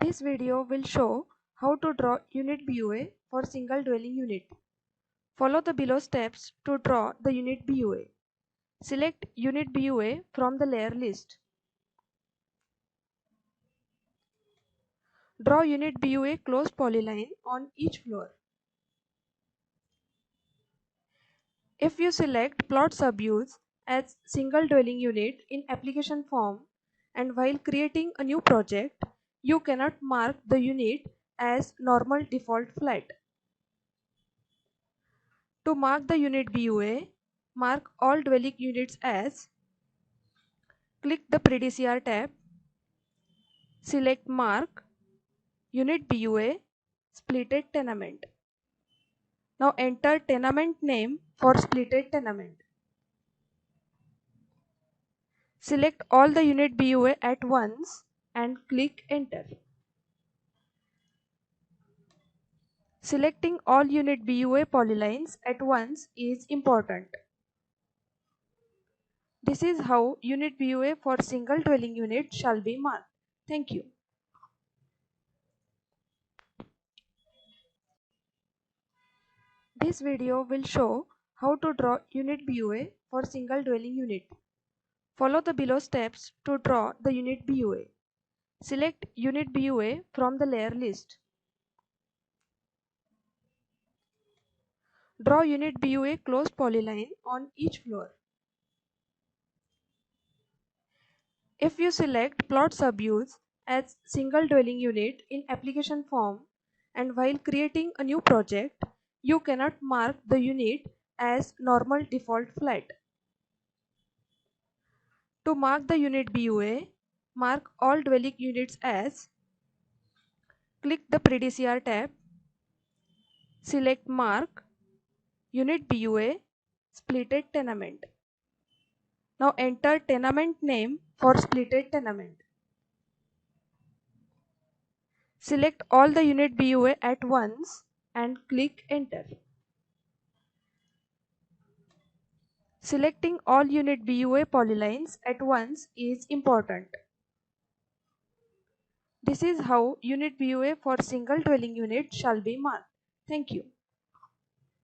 This video will show how to draw unit BUA for single dwelling unit. Follow the below steps to draw the unit BUA. Select unit BUA from the layer list. Draw unit BUA closed polyline on each floor. If you select plot subuse as single dwelling unit in application form and while creating a new project, you cannot mark the unit as normal default flat. To mark the unit BUA, mark all dwelling units as. Click the PDCR tab. Select Mark Unit BUA Splitted Tenement. Now enter tenement name for splitted tenement. Select all the unit BUA at once and click Enter. Selecting all unit BUA polylines at once is important. This is how unit BUA for single dwelling unit shall be marked. Thank you. This video will show how to draw unit BUA for single dwelling unit. Follow the below steps to draw the unit BUA. Select unit BUA from the layer list. Draw unit BUA closed polyline on each floor. If you select plot subuse as single dwelling unit in application form and while creating a new project, you cannot mark the unit as normal default flat. To mark the unit BUA, mark all dwelling units as. Click the PDCR tab. Select Mark Unit BUA Splitted Tenement. Now enter tenement name for splitted tenement. Select all the unit BUA at once and click Enter. Selecting all unit BUA polylines at once is important. This is how unit BUA for single dwelling unit shall be marked. Thank you.